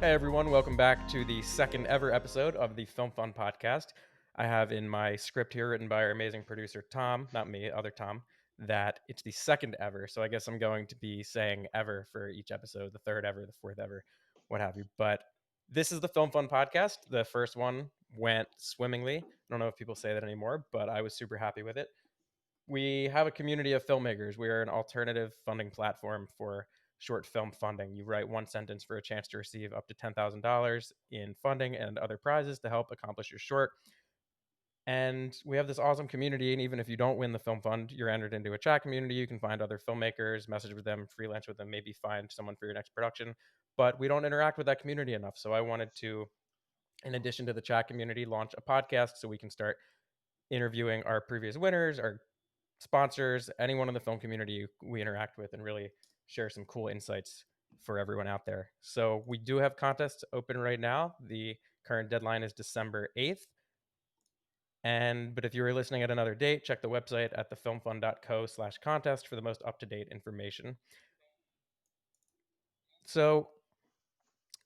Hey everyone, welcome back to the second ever episode of the Film Fun podcast. I have in my script here, written by our amazing producer Tom, not me, other Tom, that it's the second ever. So I guess I'm going to be saying ever for each episode, the third ever, the fourth ever, what have you. But this is the Film Fun podcast. The first one went swimmingly. I don't know if people say that anymore, but I was super happy with it. We have a community of filmmakers. We are an alternative funding platform for short film funding. You write one sentence for a chance to receive up to $10,000 in funding and other prizes to help accomplish your short. And we have this awesome community. And even if you don't win the film fund, you're entered into a chat community. You can find other filmmakers, message with them, freelance with them, maybe find someone for your next production. But we don't interact with that community enough. So I wanted to, in addition to the chat community, launch a podcast so we can start interviewing our previous winners, our sponsors, anyone in the film community we interact with, and really share some cool insights for everyone out there. So we do have contests open right now. The current deadline is December 8th. But if you were listening at another date, check the website at thefilmfund.co/contest for the most up-to-date information. So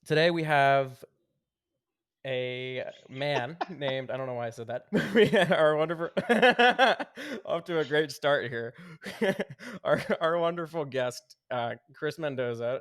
today we have a man named, I don't know why I said that. We are wonderful, off to a great start here. our wonderful guest, Kris Mendoza.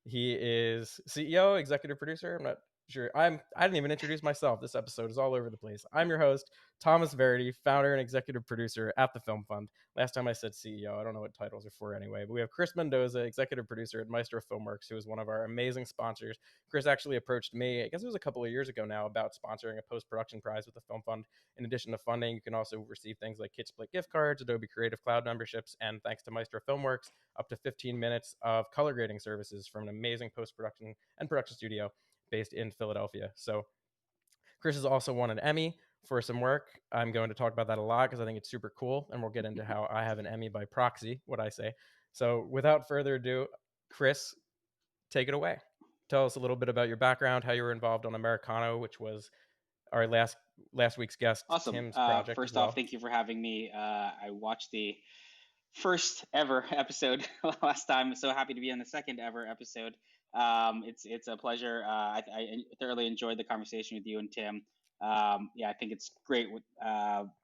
He is CEO, executive producer. I'm not sure. I didn't even introduce myself. This episode is all over the place. I'm your host, Thomas Verdi, founder and executive producer at the Film Fund. Last time I said CEO, I don't know what titles are for anyway, but we have Kris Mendoza, executive producer at Maestro Filmworks, who is one of our amazing sponsors. Kris actually approached me, I guess it was a couple of years ago now, about sponsoring a post-production prize with the Film Fund. In addition to funding, you can also receive things like Kit Split gift cards, Adobe Creative Cloud memberships, and thanks to Maestro Filmworks, up to 15 minutes of color grading services from an amazing post-production and production studio based in Philadelphia. So Kris has also won an Emmy for some work. I'm going to talk about that a lot because I think it's super cool, and we'll get into how I have an Emmy by proxy, what I say. So without further ado, Kris, take it away. Tell us a little bit about your background, how you were involved on Americano, which was our last week's guest, Awesome. Tim's project as First off, well. thank you for having me. I watched the first ever episode last time. I'm so happy to be on the second ever episode. It's a pleasure. I thoroughly enjoyed the conversation with you and Tim. Yeah, I think it's great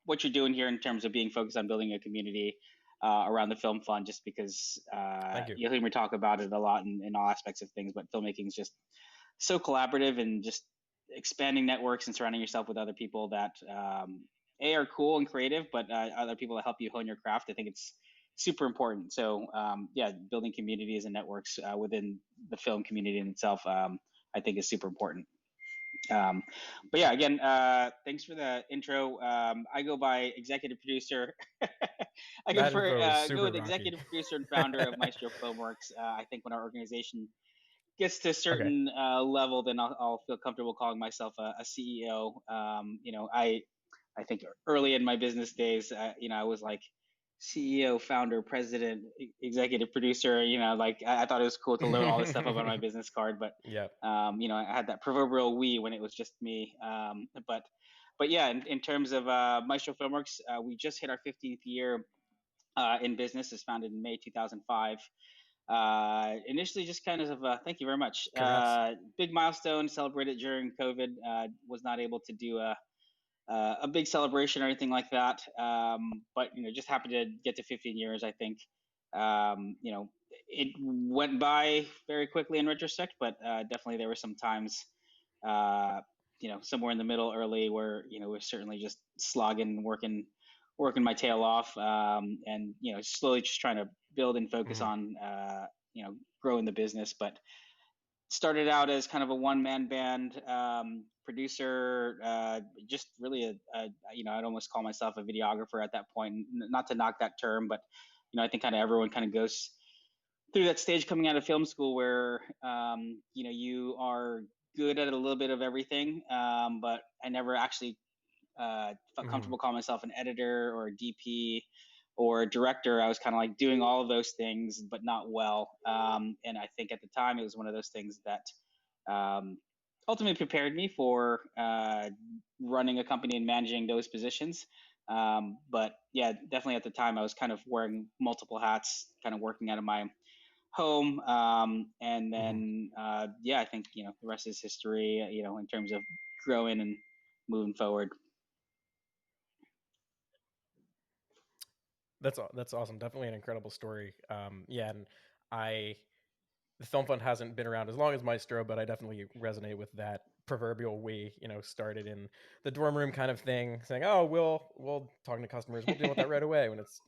what you're doing here in terms of being focused on building a community around the film fund. Just because Thank you. you'll hear me talk about it a lot in all aspects of things, but filmmaking is just so collaborative and just expanding networks and surrounding yourself with other people that are cool and creative, but other people that help you hone your craft. I think it's super important. So yeah, building communities and networks within the film community in itself, I think is super important. Um, but yeah, again, thanks for the intro. I go by executive producer. I go That for info is go super with rocky. executive producer and founder of Maestro Filmworks. I think when our organization gets to a Okay. certain level, then I'll feel comfortable calling myself a CEO. I think early in my business days, I was like CEO, founder, president, executive producer. Like I thought it was cool to learn all this stuff up on my business card, but Yep. I had that proverbial we when it was just me. But yeah, in terms of Maestro Filmworks, we just hit our 15th year in business. It's founded in May 2005. Initially, just kind of thank you very much. Congrats. Big milestone celebrated during COVID. Was not able to do a big celebration or anything like that. But just happy to get to 15 years. I think it went by very quickly in retrospect, but definitely there were some times somewhere in the middle early where we're certainly just slogging, working my tail off, and slowly just trying to build and focus Mhm. on growing the business. But started out as kind of a one-man band, producer, just really I'd almost call myself a videographer at that point. Not to knock that term, but I think kind of everyone kind of goes through that stage coming out of film school where you are good at a little bit of everything. But I never actually felt Mhm. comfortable calling myself an editor or a DP or a director. I was kind of like doing all of those things, but not well. And I think at the time it was one of those things that ultimately prepared me for running a company and managing those positions. But yeah, definitely at the time I was kind of wearing multiple hats, kind of working out of my home. And Mhm. then, yeah, I think, the rest is history, in terms of growing and moving forward. That's awesome. Definitely an incredible story. Yeah, and I the film fund hasn't been around as long as Maestro, but I definitely resonate with that proverbial we, started in the dorm room kind of thing, saying, "Oh, we'll talking to customers, we'll deal with that right away." When it's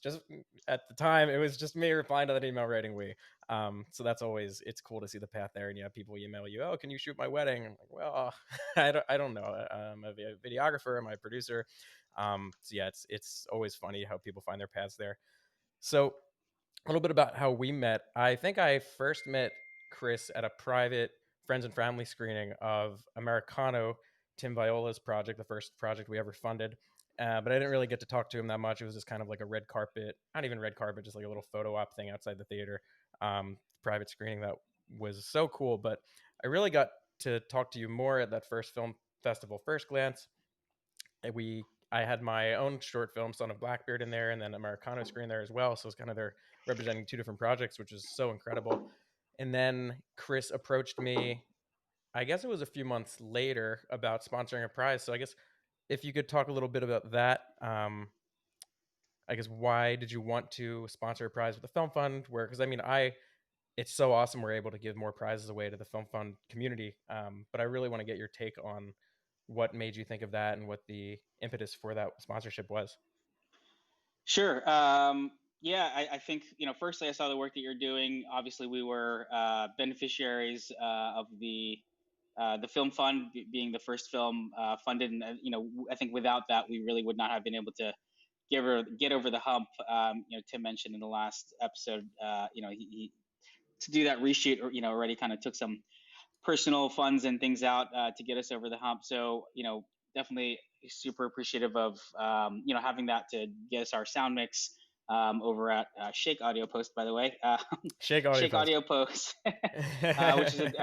just at the time it was just me replying to that email writing we. So it's cool to see the path there, and people email you, "Oh, can you shoot my wedding?" I'm like, "Well, I don't know. I'm a videographer, I'm a producer." So yeah, it's always funny how people find their paths there. So a little bit about how we met. I think I first met Kris at a private friends and family screening of Americano, Tim Viola's project, the first project we ever funded. But I didn't really get to talk to him that much. It was just kind of like a red carpet, not even red carpet, just like a little photo op thing outside the theater. Private screening that was so cool. But I really got to talk to you more at that first film festival, First Glance. I had my own short film, Son of Blackbeard, in there, and then Americano screen there as well. So it's kind of they're representing two different projects, which is so incredible. And then Kris approached me, I guess it was a few months later, about sponsoring a prize. So I guess if you could talk a little bit about that. I guess why did you want to sponsor a prize with the film fund? Because I mean, it's so awesome we're able to give more prizes away to the film fund community. But I really want to get your take on what made you think of that and what the impetus for that sponsorship was. Sure. Yeah, I think, firstly, I saw the work that you're doing. Obviously, we were beneficiaries of the film fund being the first film funded, and I think without that, we really would not have been able to get over the hump. Tim mentioned in the last episode, he to do that reshoot, already kind of took some personal funds and things out to get us over the hump. So, definitely super appreciative of, having that to get us our sound mix over at Shake Audio Post, by the way. Shake Audio Shake Post. Audio Post, which is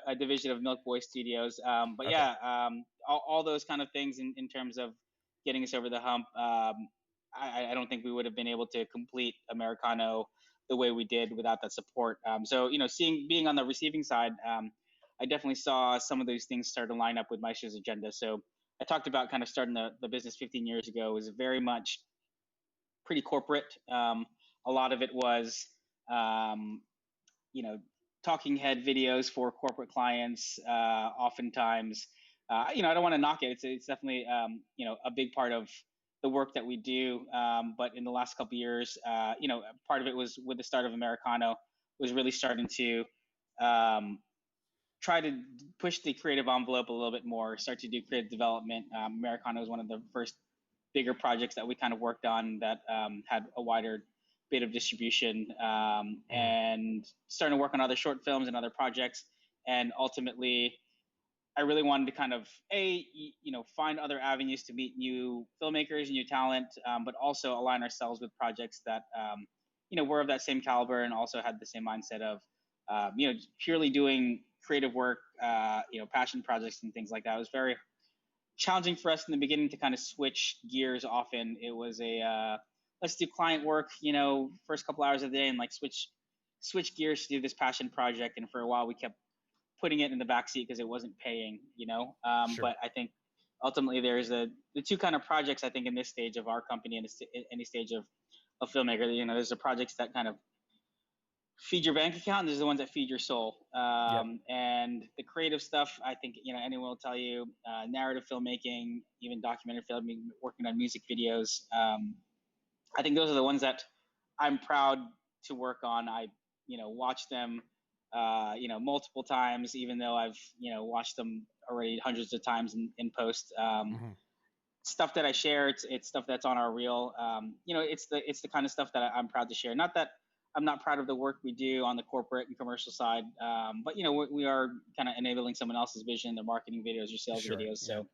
a division of Milk Boy Studios. But Okay. yeah, all those kind of things in terms of getting us over the hump. I don't think we would have been able to complete Americano the way we did without that support. So, being on the receiving side, I definitely saw some of those things start to line up with Maestro's agenda. So I talked about kind of starting the business 15 years ago. It was very much pretty corporate. A lot of it was, um, you know, talking head videos for corporate clients. Oftentimes, I don't want to knock it. It's definitely, a big part of the work that we do. But in the last couple of years, part of it was with the start of Americano was really starting to um, try to push the creative envelope a little bit more, start to do creative development. Americano was one of the first bigger projects that we kind of worked on that had a wider bit of distribution, Mhm. and starting to work on other short films and other projects. And ultimately, I really wanted to kind of find other avenues to meet new filmmakers, new talent, but also align ourselves with projects that were of that same caliber and also had the same mindset of purely doing creative work, passion projects and things like that. It was very challenging for us in the beginning to kind of switch gears. Often it was a let's do client work, first couple hours of the day, and like switch gears to do this passion project. And for a while, we kept putting it in the backseat because it wasn't paying. Sure. But I think ultimately there's the two kind of projects I think in this stage of our company and any stage of filmmaker. There's the projects that kind of feed your bank account, and there's the ones that feed your soul. Yep. And the creative stuff, I think anyone will tell you, narrative filmmaking, even documentary filmmaking, working on music videos. I think those are the ones that I'm proud to work on. I watch them multiple times, even though I've watched them already hundreds of times in post. Hmm. Stuff that I share, it's stuff that's on our reel. It's the kind of stuff that I'm proud to share. Not that I'm not proud of the work we do on the corporate and commercial side, but we are kind of enabling someone else's vision, their marketing videos or sales Sure. videos. Yep.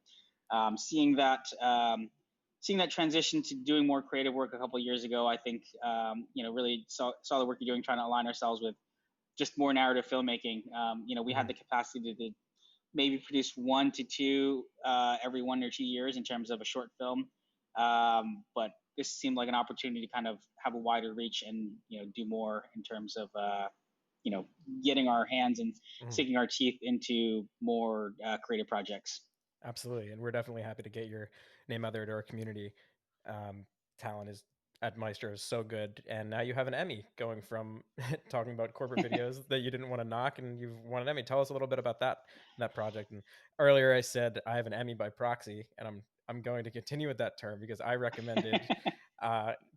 So seeing that transition to doing more creative work a couple of years ago, I think really saw the work you're doing, trying to align ourselves with just more narrative filmmaking. We had Hmm. the capacity to maybe produce 1 to 2 every 1 or 2 years in terms of a short film. But this seemed like an opportunity to kind of have a wider reach and do more in terms of getting our hands and Mhm. sinking our teeth into more creative projects. Absolutely, and we're definitely happy to get your name out there to our community. Um, Talent is at Maestro is so good, and now you have an Emmy going from talking about corporate videos that you didn't want to knock, and you've won an Emmy. Tell us a little bit about that project. And earlier I said I have an Emmy by proxy, and I'm going to continue with that term because I recommended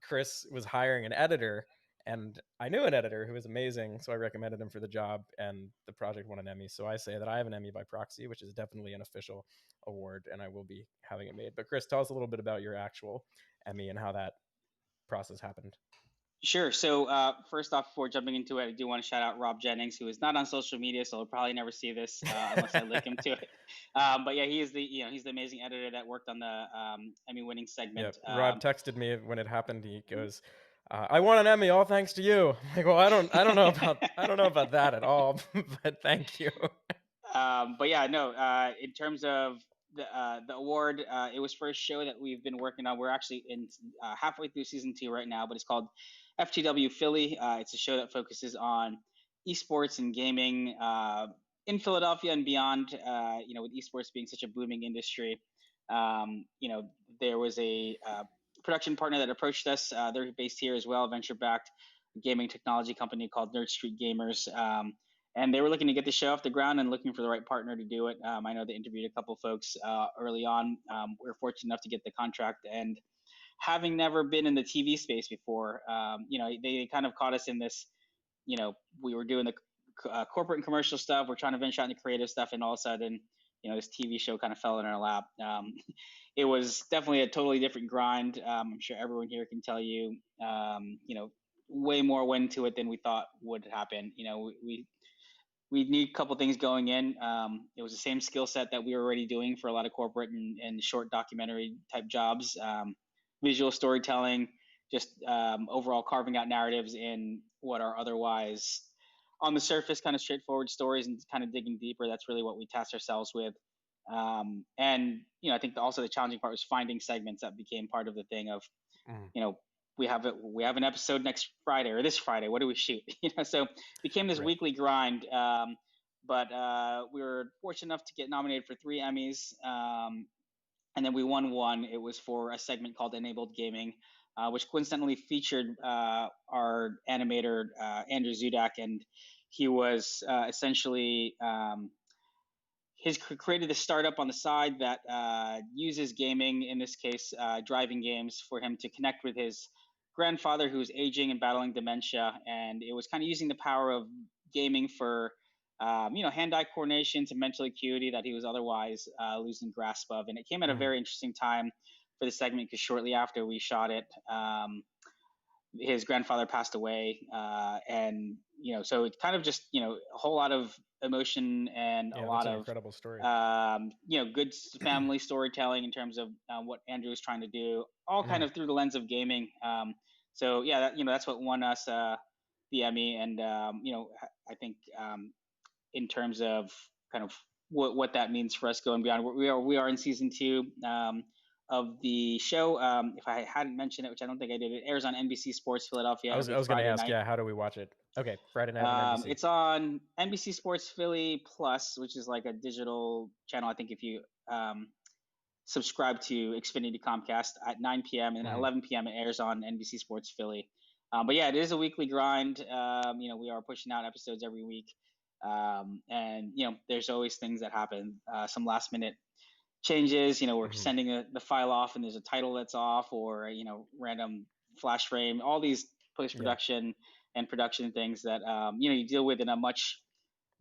Kris was hiring an editor, and I knew an editor who was amazing, so I recommended him for the job, and the project won an Emmy. So I say that I have an Emmy by proxy, which is definitely an official award, and I will be having it made. But Kris, tell us a little bit about your actual Emmy and how that process happened. Sure. So first off, before jumping into it, I do want to shout out Rob Jennings, who is not on social media, so he'll probably never see this unless I link him to it. But yeah, he is he's the amazing editor that worked on the Emmy-winning Yeah, segment. Rob texted me when it happened. He goes, "I won an Emmy, all thanks to you." I'm like, well, I don't know about that at all, but thank you. But yeah, no. In terms of the award, it was for a show that we've been working on. We're actually in halfway through season 2 right now, but it's called FTW Philly. It's a show that focuses on esports and gaming in Philadelphia and beyond. With esports being such a booming industry, there was a production partner that approached us. They're based here as well, venture-backed gaming technology company called Nerd Street Gamers. And they were looking to get the show off the ground and looking for the right partner to do it. I know they interviewed a couple folks early on. We were fortunate enough to get the contract, and having never been in the TV space before, they kind of caught us in this. We were doing the corporate and commercial stuff. We're trying to venture out into creative stuff, and all of a sudden, this TV show kind of fell in our lap. It was definitely a totally different grind. I'm sure everyone here can tell you, way more went into it than we thought would happen. We need a couple things going in. It was the same skill set that we were already doing for a lot of corporate and short documentary type jobs, visual storytelling, just overall carving out narratives in what are otherwise on the surface kind of straightforward stories, and kind of digging deeper. That's really what we tasked ourselves with. And I think also the challenging part was finding segments that became part of the thing of, Mm, you know, we have an episode next Friday or this Friday. What do we shoot? So it became this right. weekly grind. But we were fortunate enough to get nominated for 3 Emmys, and then we won one. It was for a segment called Enabled Gaming, which coincidentally featured our animator Andrew Zudak, and he was essentially he's created a startup on the side that uses gaming, in this case, driving games, for him to connect with his grandfather who's aging and battling dementia. And it was kind of using the power of gaming for, hand-eye coordination to mental acuity that he was otherwise losing grasp of. And it came at a Mm, very interesting time for the segment because shortly after we shot it, his grandfather passed away, and so it's kind of just a whole lot of emotion and a yeah, that's lot an of incredible story. good family storytelling in terms of what Andrew was trying to do, all kind Mm, of through the lens of gaming. So yeah, that's what won us the Emmy, and I think in terms of kind of what that means for us going beyond. We are in season 2 of the show. If I hadn't mentioned it, which I don't think I did, it airs on NBC Sports Philadelphia I every was going to Friday ask, night. yeah, how do we watch it? Okay, Friday night on NBC. It's on NBC Sports Philly Plus, which is like a digital channel. I think if you subscribe to Xfinity Comcast at 9 p.m. and at Mm, 11 p.m. it airs on NBC Sports Philly. But yeah, it is a weekly grind. We are pushing out episodes every week, and there's always things that happen. Some last minute changes. We're mm, sending the file off and there's a title that's off, or random flash frame. All these post yeah. production and production things that you deal with in a much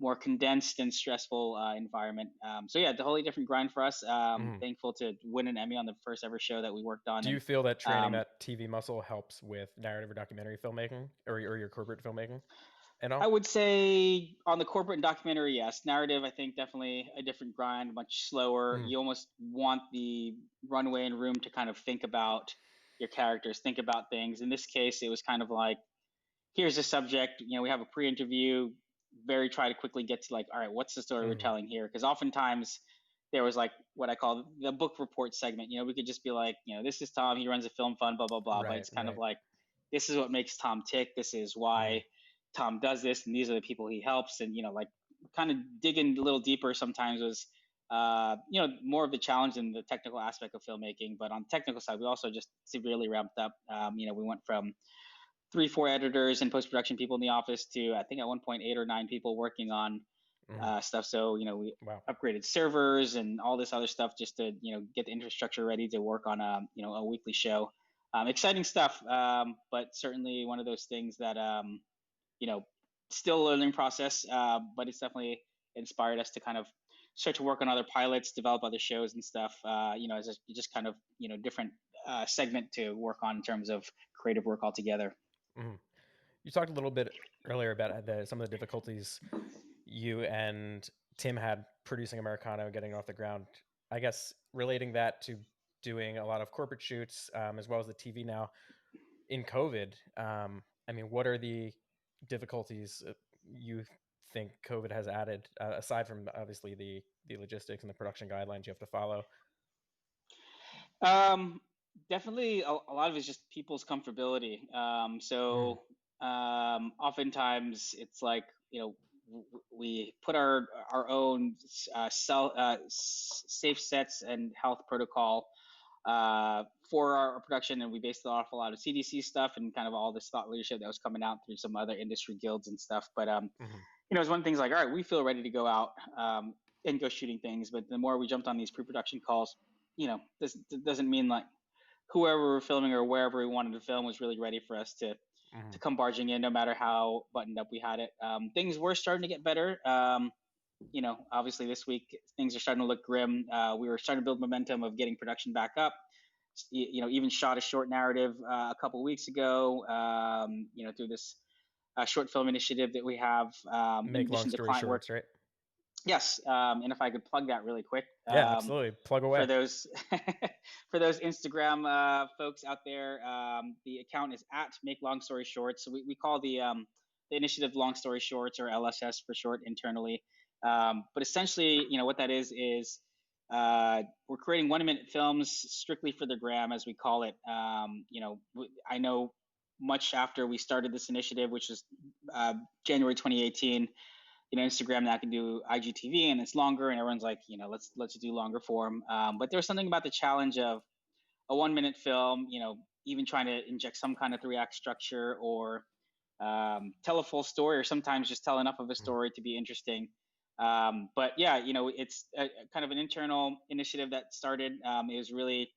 more condensed and stressful environment. So yeah, totally different grind for us. Mm. Thankful to win an Emmy on the first ever show that we worked on, Do and you feel that training um, that TV muscle helps with narrative or documentary filmmaking, or your corporate filmmaking and I all? would say on the corporate and documentary, yes. Narrative, I think definitely a different grind, much slower. Mm, You almost want the runway and room to kind of think about your characters, think about things. In this case, it was kind of like, here's a subject. We have a pre-interview. Very try to quickly get to like, all right, what's the story we're mm, telling here? Because oftentimes, there was like what I call the book report segment. We could just be like, this is Tom, he runs a film fund, blah blah blah. But Right, it's kind of right. like, this is what makes Tom tick. This is Mhm. why Tom does this, and these are the people he helps. And like kind of digging a little deeper sometimes was more of the challenge than the technical aspect of filmmaking. But on the technical side, we also just severely ramped up. We went from 3, 4 editors and post production people in the office to I think at one point 8 or 9 people working on Mhm. stuff. So we Wow. upgraded servers and all this other stuff just to get the infrastructure ready to work on a weekly show. Exciting stuff, but certainly one of those things that you know still a learning process. But it's definitely inspired us to kind of start to work on other pilots, develop other shows and stuff. As a just kind of different segment to work on in terms of creative work altogether. Mhm. You talked a little bit earlier about some of the difficulties you and Tim had producing Americano, getting off the ground. I guess relating that to doing a lot of corporate shoots, as well as the TV now in COVID. I mean, what are the difficulties you think COVID has added, aside from obviously the logistics and the production guidelines you have to follow? Um, Definitely a lot of it's just people's comfortability. Mm, Oftentimes it's like, we put our own safe sets and health protocol for our production, and we based it off a lot of CDC stuff and kind of all this thought leadership that was coming out through some other industry guilds and stuff. But mhm, it's one of the things like, all right, we feel ready to go out and go shooting things, but the more we jumped on these pre-production calls, this doesn't mean like whoever we're filming or wherever we wanted to film was really ready for us to mhm, come barging in, no matter how buttoned up we had it. Things were starting to get better. Obviously this week things are starting to look grim. We were starting to build momentum of getting production back up. Even shot a short narrative a couple weeks ago. Through this short film initiative that we have. In Make long addition to story client work. shorts, right? Yes, and if I could plug that really quick, Yeah, absolutely. Plug for away. those for those Instagram folks out there, the account is at Make Long Story Shorts. So we call the initiative Long Story Shorts, or LSS for short, internally. But essentially, what that is we're creating 1-minute films strictly for the gram, as we call it. I know much after we started this initiative, which was January 2018. Instagram now can do IGTV and it's longer, and everyone's like, let's do longer form. But there's something about the challenge of a 1-minute film, even trying to inject some kind of 3-act structure, or tell a full story, or sometimes just tell enough of a Mhm, story to be interesting. But yeah, it's a kind of an internal initiative that started. It was really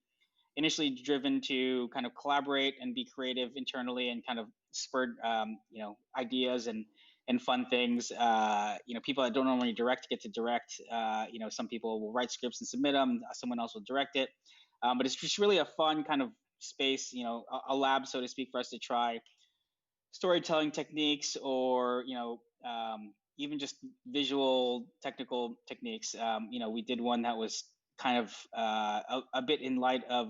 initially driven to kind of collaborate and be creative internally, and kind of spurred ideas and fun things. People that don't normally direct get to direct. Some people will write scripts and submit them. Someone else will direct it. But it's just really a fun kind of space, a lab, so to speak, for us to try storytelling techniques, or even just visual technical techniques. We did one that was kind of a bit in light of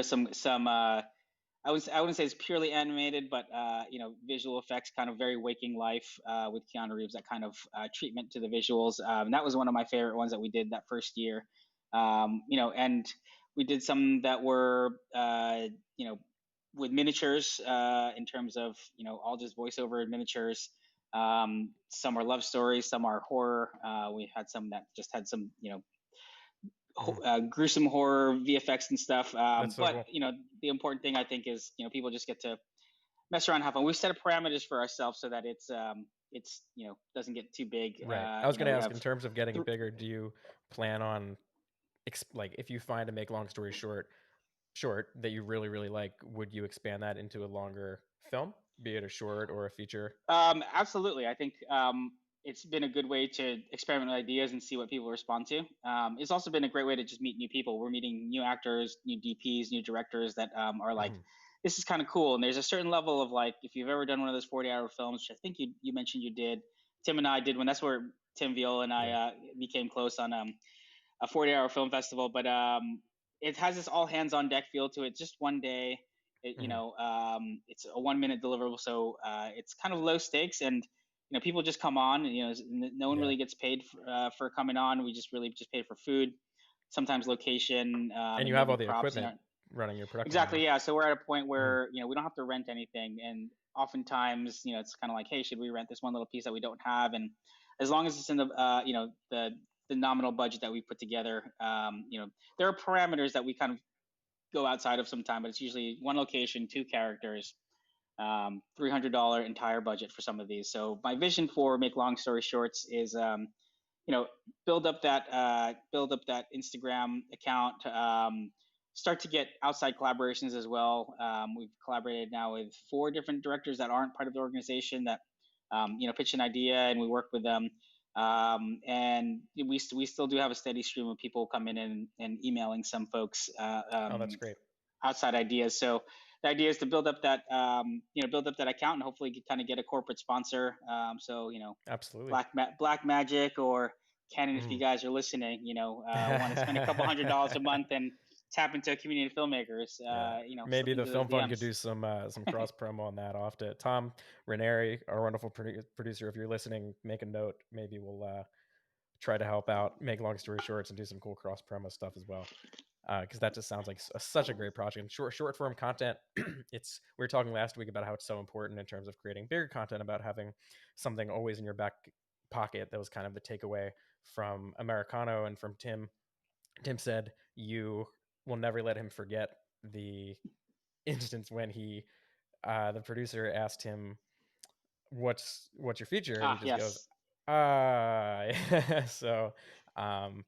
some I wouldn't say it's purely animated, but visual effects, kind of very waking life with Keanu Reeves. That kind of treatment to the visuals. And that was one of my favorite ones that we did that first year. And we did some that were with miniatures, in terms of all just voiceover miniatures. Some are love stories, some are horror. We had some that just had some mhm. gruesome horror VFX and stuff. That's so But cool. the important thing I think is people just get to mess around, and have fun. We've set up parameters for ourselves so that it's doesn't get too big. Right. I was going to We ask, have in terms of getting th- it bigger, do you plan on like, if you find a make long story short that you really really like, would you expand that into a longer film, be it a short or a feature? Absolutely. I think it's been a good way to experiment with ideas and see what people respond to. It's also been a great way to just meet new people. We're meeting new actors, new DPs, new directors that are like, Mhm. this is kind of cool. And there's a certain level of like, if you've ever done one of those 40-hour films, which I think you mentioned you did. Tim and I did one. That's where Tim Viola and I Yeah. became close on a 40-hour film festival. But it has this all hands on deck feel to it. Just one day. Mhm. It's a 1-minute deliverable, so it's kind of low stakes, and people just come on, and no one Yeah. really gets paid for coming on. We just really just pay for food, sometimes location, And and you have maybe all the props. equipment running your production Exactly, company. yeah. So we're at a point Mhm. where we don't have to rent anything, and oftentimes it's kind of like, hey, should we rent this one little piece that we don't have? And as long as it's in the the nominal budget that we put together, there are parameters that we kind of go outside of sometime, but it's usually one location, two characters, $300 entire budget for some of these. So my vision for Make Long Story Shorts is you know build up that Instagram account, start to get outside collaborations as well. We've collaborated now with 4 different directors that aren't part of the organization that pitch an idea and we work with them. And we still do have a steady stream of people coming in and emailing some folks Oh, that's great. outside ideas. So the idea is to build up that build up that account and hopefully kind of get a corporate sponsor. So Absolutely. Black Magic or Canon, if you Mhm. guys are listening, want to spend a couple $100s a month and tap into a community of filmmakers. Yeah. Slip Maybe the into those Film Fund could DMs. do some cross promo on that off to Tom Ranieri, our wonderful producer. If you're listening, make a note. Maybe we'll try to help out, make long story shorts, and do some cool cross promo stuff as well. Because that just sounds like such a great project. And short form content. It's we were talking last week about how it's so important in terms of creating bigger content, about having something always in your back pocket. That was kind of the takeaway from Americano and from Tim. Tim said you will never let him forget the instance when the producer asked him what's your feature, and he Ah, just goes yes. so um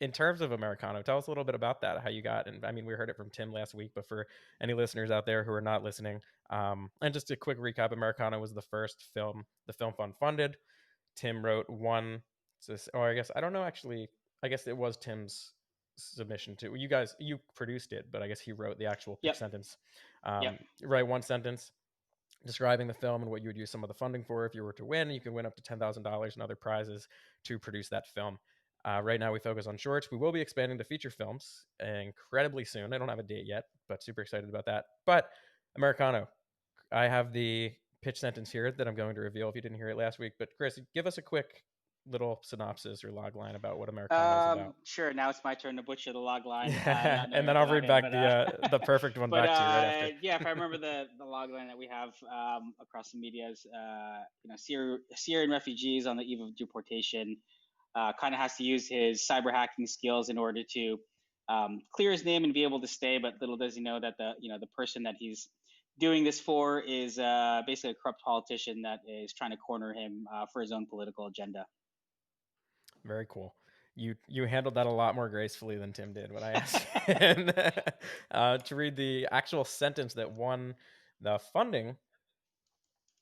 in terms of Americano, tell us a little bit about that, how you got, and I mean, we heard it from Tim last week, but for any listeners out there who are not listening, and just a quick recap, Americano was the first film the Film Fund funded. Tim wrote one, or I guess, I don't know, actually, I guess it was Tim's submission to you guys. You produced it, but I guess he wrote the actual pitch Yep. sentence. Yep. Write one sentence describing the film and what you would use some of the funding for. If you were to win, you can win up to $10,000 and other prizes to produce that film. Right now, we focus on shorts. We will be expanding to feature films incredibly soon. I don't have a date yet, but super excited about that. But Americano, I have the pitch sentence here that I'm going to reveal if you didn't hear it last week. But Kris, give us a quick little synopsis or log line about what Americano is about. Sure. Now it's my turn to butcher the log line, not And knowing then anything I'll about read him. back the perfect one But back to you right after. yeah, if I remember the log line that we have across the medias, Syrian refugees on the eve of deportation, kind of has to use his cyber hacking skills in order to clear his name and be able to stay. But little does he know that the person that he's doing this for is basically a corrupt politician that is trying to corner him for his own political agenda. Very cool. You handled that a lot more gracefully than Tim did when I asked him to read the actual sentence that won the funding.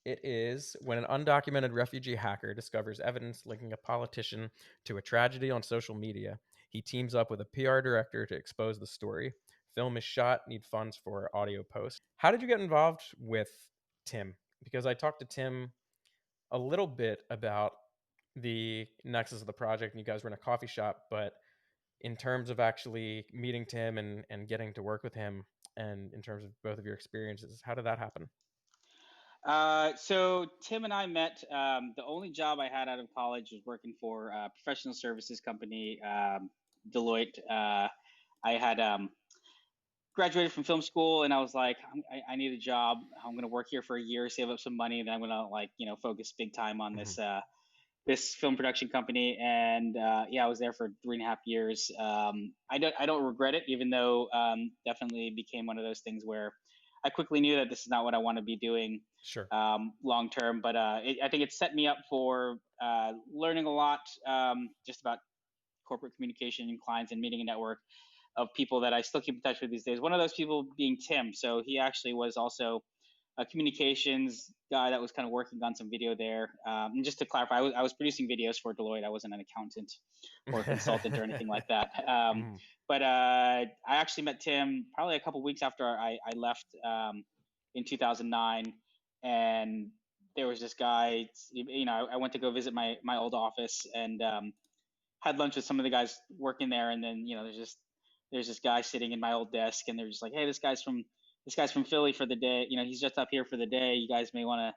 It is when an undocumented refugee hacker discovers evidence linking a politician to a tragedy on social media, he teams up with a PR director to expose the story. Film is shot, need funds for audio post. How did you get involved with Tim? Because I talked to Tim a little bit about the nexus of the project, and you guys were in a coffee shop, but in terms of actually meeting Tim and getting to work with him, and in terms of both of your experiences, how did that happen? So Tim and I met. The only job I had out of college was working for a professional services company, Deloitte. I had graduated from film school, and I was like, I need a job. I'm going to work here for a year, save up some money, and then I'm going to focus big time on Mhm. this film production company. And yeah, I was there for 3.5 years. I don't regret it, even though definitely became one of those things where I quickly knew that this is not what I want to be doing Sure. long term. But I think it set me up for learning a lot, just about corporate communication and clients and meeting a network of people that I still keep in touch with these days. One of those people being Tim. So he actually was also a communications guy that was kind of working on some video there. And just to clarify, I was producing videos for Deloitte. I wasn't an accountant or a consultant or anything like that. Mhm. But I actually met Tim probably a couple weeks after I left in 2009, and there was this guy. I went to go visit my old office and had lunch with some of the guys working there, and then there's this guy sitting in my old desk, and they're just like, hey, this guy's from Philly for the day. He's just up here for the day. You guys may want to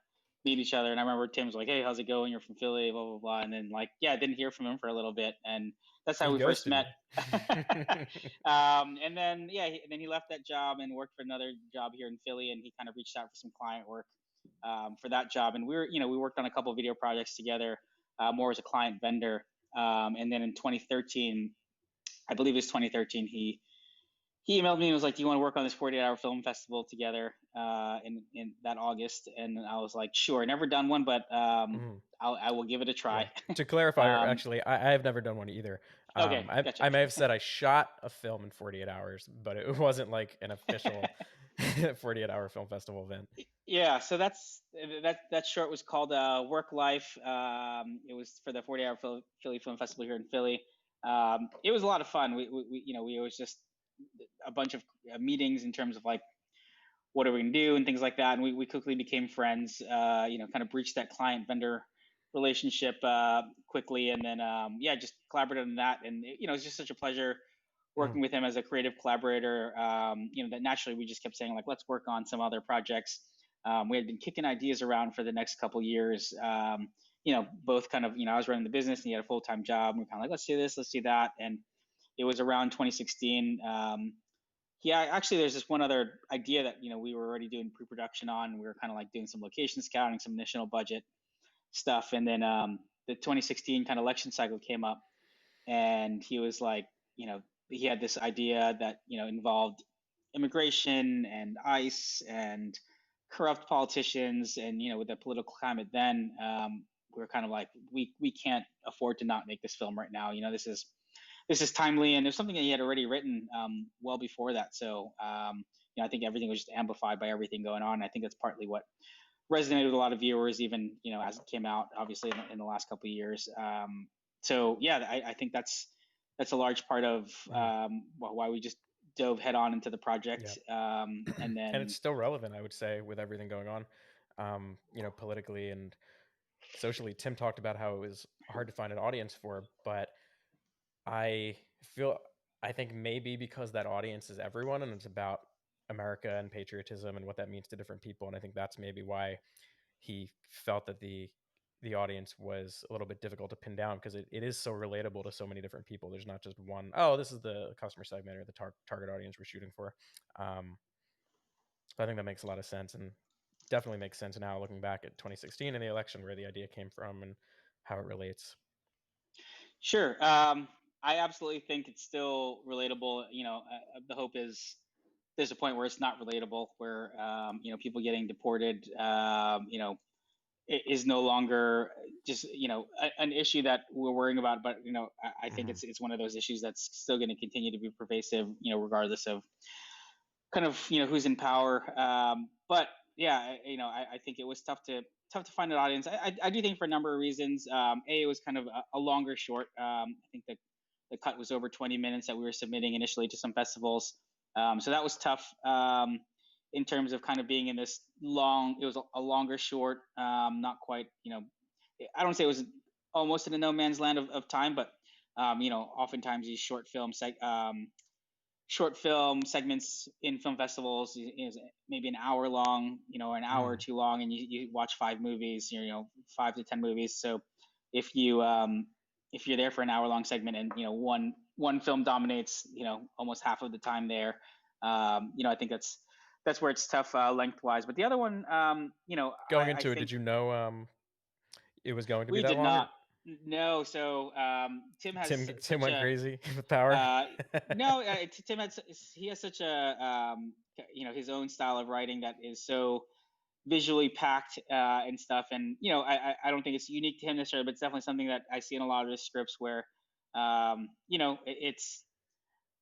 meet each other. And I remember Tim's like, "Hey, how's it going? You're from Philly, blah blah blah." And then like, yeah, I didn't hear from him for a little bit, and that's how He we first ghosted met. you. And then yeah, then he left that job and worked for another job here in Philly, and he kind of reached out for some client work for that job. And we worked on a couple of video projects together, more as a client vendor. And then in 2013, I believe it was 2013, he emailed me and was like, "Do you want to work on this 48-hour film festival together in that August?" And I was like, "Sure." Never done one, but Mhm. I will give it a Yeah. try. To clarify, or um, actually, I have never done one either. okay, gotcha. I may have said I shot a film in 48 hours, but it wasn't like an official 48-hour film festival event. Yeah, so that short was called Work Life. It was for the 40-hour Philly Film Festival here in Philly. It was a lot of fun. We always just a bunch of meetings in terms of like what are we gonna do and things like that. And we quickly became friends. Kind of breached that client vendor relationship quickly, and then yeah, just collaborated on that. And it's just such a pleasure Mhm. working with him as a creative collaborator. That naturally we just kept saying like, let's work on some other projects. We had been kicking ideas around for the next couple years. Both kind of, I was running the business and he had a full-time job. And we're kind of like, let's do this, let's do that. And it was around 2016. Yeah, actually, there's this one other idea that we were already doing pre-production on. We were kind of like doing some location scouting, some initial budget stuff, and then the 2016 kind of election cycle came up, and he was like, he had this idea that involved immigration and ICE and corrupt politicians, and with the political climate then, we were kind of like, we can't afford to not make this film right now. This is timely, and there's something that he had already written well before that. So I think everything was just amplified by everything going on. I think that's partly what resonated with a lot of viewers, even as it came out, obviously in the last couple of years. So yeah, I think that's a large part of Mhm. why we just dove head on into the Yeah. project. And And it's then still relevant, I would say, with everything going on, politically and socially. Tim talked about how it was hard to find an audience for, but I feel I think maybe because that audience is everyone and it's about America and patriotism and what that means to different people, and I think that's maybe why he felt that the audience was a little bit difficult to pin down because it is so relatable to so many different people. There's not just one, oh, this is the customer segment or the target audience we're shooting for. Um, so I think that makes a lot of sense and definitely makes sense now looking back at 2016 and the election where the idea came from and how it relates. sure, I absolutely think it's still relatable. The hope is there's a point where it's not relatable, where people getting deported, is no longer just an issue that we're worrying about. But I think Mm-hmm. it's one of those issues that's still going to continue to be pervasive, regardless of kind of who's in power. But yeah, I think it was tough to find an audience. I do think for a number of reasons. It was kind of a longer short. I think that the cut was over 20 minutes that we were submitting initially to some festivals. So that was tough. In terms of kind of being in this long, it was a longer short, not quite, I don't say it was almost in a no man's land of time, but oftentimes these short film segments in film festivals is maybe an hour long, an hour or Mm. two long, and you watch 5 movies, 5 to 10 movies. So if if you're there for an hour long segment and one film dominates, almost half of the time there, I think that's where it's tough lengthwise. But the other one, Going I into it, think did you know it was going to be we that did long? Or not. No, so Tim has Tim such went a crazy with power. uh, no, Tim he has such a his own style of writing that is so visually packed and stuff, and I don't think it's unique to him necessarily, but it's definitely something that I see in a lot of his scripts where it's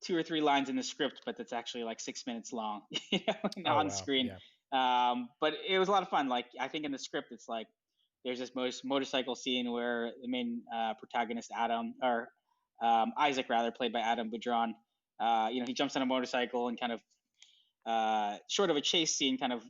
2 or 3 lines in the script, but it's actually like 6 minutes long, Oh on wow, screen. yeah. But it was a lot of fun. Like I think in the script, it's like there's this motorcycle scene where the main protagonist Adam or Isaac rather, played by Adam Boudron, he jumps on a motorcycle and kind of short of a chase scene, kind of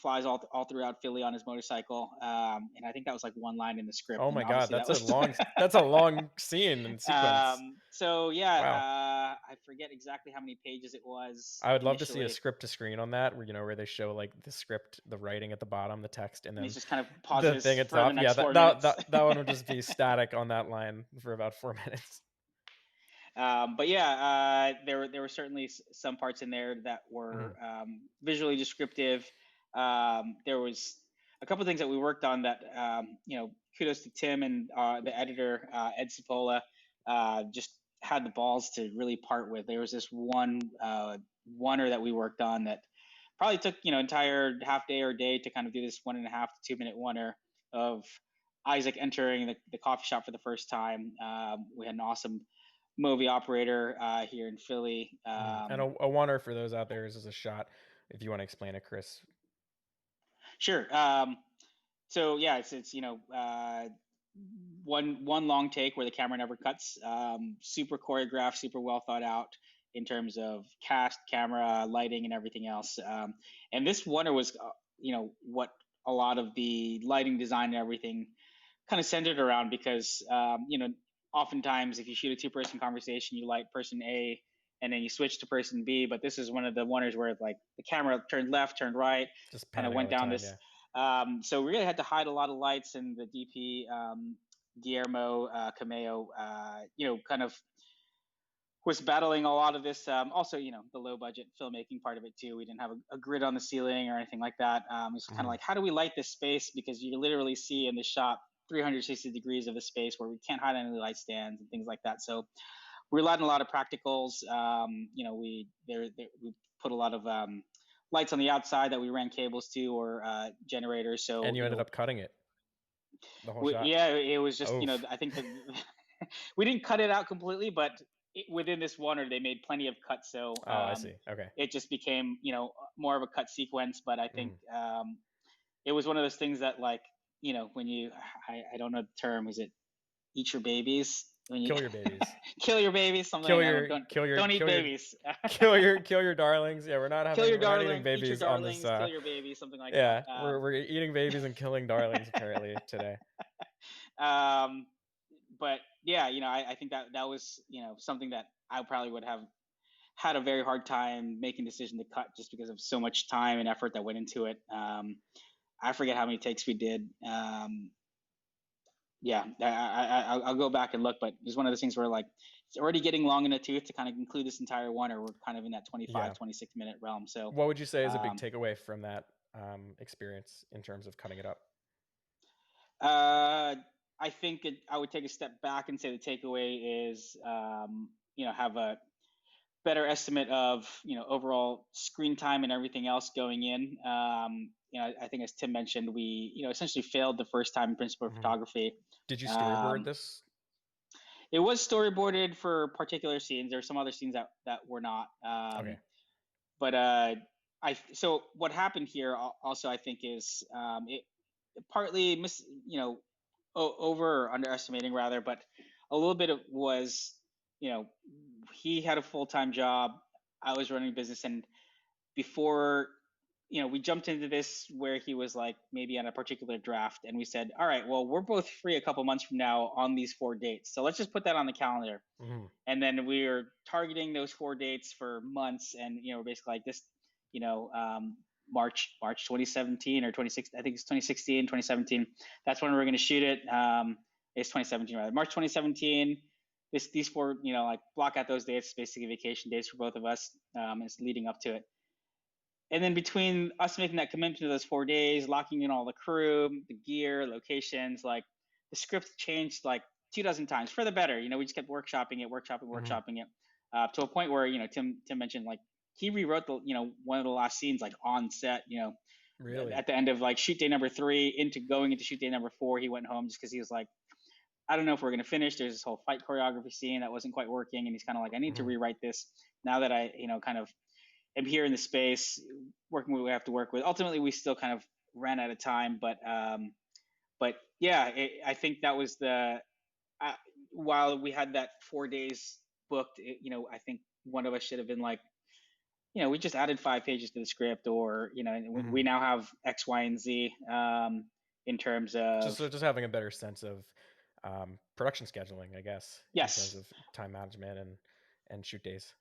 flies all throughout Philly on his motorcycle. And I think that was like one line in the script, Oh and my God, obviously that was that's a long scene and sequence. so yeah, Wow. I forget exactly how many pages it was I would love to see a initially. script to screen on that, where where they show like the script, the writing at the bottom, the text, and And he's then just kind of the pauses thing at for the top. Yeah, next 4 minutes. that one would just be static on that line for about 4 minutes. But yeah, there were certainly some parts in there that were Hmm. visually descriptive. There was a couple of things that we worked on that kudos to Tim and the editor Ed Cipolla, just had the balls to really part with. There was this oneer that we worked on that probably took entire half day or day to kind of do this 1.5 to 2 minute oneer of Isaac entering the coffee shop for the first time. We had an awesome movie operator here in Philly. And a oneer for those out there is a shot. If you want to explain it, Kris. Sure. So yeah, it's one long take where the camera never cuts. Super choreographed, super well thought out in terms of cast, camera, lighting, and everything else. And this wonder was what a lot of the lighting design and everything kind of centered around, because oftentimes if you shoot a two-person conversation, you light person A and then you switch to person B, but this is one of the wonders where like the camera turned left, turned right, Just kind of panning all went the down time, this. yeah. So we really had to hide a lot of lights, and the DP Guillermo Cameo, kind of was battling a lot of this. Also, the low budget filmmaking part of it too. We didn't have a grid on the ceiling or anything like that. It's kind of Mhm. like, how do we light this space? Because you literally see in the shot 360 degrees of the space where we can't hide any light stands and things like that. So we relied on a lot of practicals. We put a lot of lights on the outside that we ran cables to, or generators. So And you ended up cutting it, the whole shot. yeah, it was just Oof. I think that we didn't cut it out completely, but within this one, or they made plenty of cuts. So Oh, I see. Okay. it just became more of a cut sequence. But I think Mhm. it was one of those things that, like, when you I don't know the term, is it eat your babies when you Kill your babies. kill your babies, something Kill like that. your kill your Don't eat kill your babies. kill your darlings. Yeah, Kill your we're not eating darling, eat your babies on this. darlings, kill your babies, something like that. Yeah, we're eating babies and killing darlings apparently today. um, but yeah, I think that was something that I probably would have had a very hard time making a decision to cut, just because of so much time and effort that went into it. I forget how many takes we did. Yeah, I'll go back and look, but it's one of those things where, like, it's already getting long in the tooth to kind of include this entire one, or we're kind of in that Yeah. 25-26 minute realm. So What would you say is a big um, takeaway from that experience in terms of cutting it up? I think I would take a step back and say the takeaway is, have a better estimate of overall screen time and everything else going in. I think, as Tim mentioned, we essentially failed the first time in principal Mhm. photography. Did you storyboard Um, this? it was storyboarded for particular scenes. There were some other scenes that were not. Okay. But so what happened here also, I think, is it partly over or underestimating rather, but a little bit of was, you know, he had a full-time job. I was running a business, and before, we jumped into this where he was like maybe on a particular draft, and we said, all right, well, we're both free a couple months from now on these 4 dates. So let's just put that on the calendar. Mhm. And then we were targeting those 4 dates for months, and we're basically like this, you know, March 2017 or 2016. I think it's 2016, 2017. That's when we're going to shoot it. It's 2017 rather. March 2017. These four, like, block out those dates, basically vacation dates for both of us. It's leading up to it. And then between us making that commitment to those 4 days, locking in all the crew, the gear, locations, like, the script changed like 2 dozen times for the better. We just kept workshopping it, Mhm. workshopping it, to a point where Tim mentioned, like, he rewrote the one of the last scenes, like, on set. Really? At the end of, like, shoot day number 3 into going into shoot day number 4, he went home just because he was like, I don't know if we're gonna finish. There's this whole fight choreography scene that wasn't quite working, and he's kind of like, I need to Mhm. rewrite this now that I kind of am here in the space, working with what we have to work with. Ultimately, we still kind of ran out of time, but yeah, I think that was uh, while we had that 4 days booked, I think one of us should have been like, we just added 5 pages to the script, or we Mhm. now have X, Y, and Z, in terms of. Just having a better sense of production scheduling, I guess, in terms Yes. of time management and shoot days.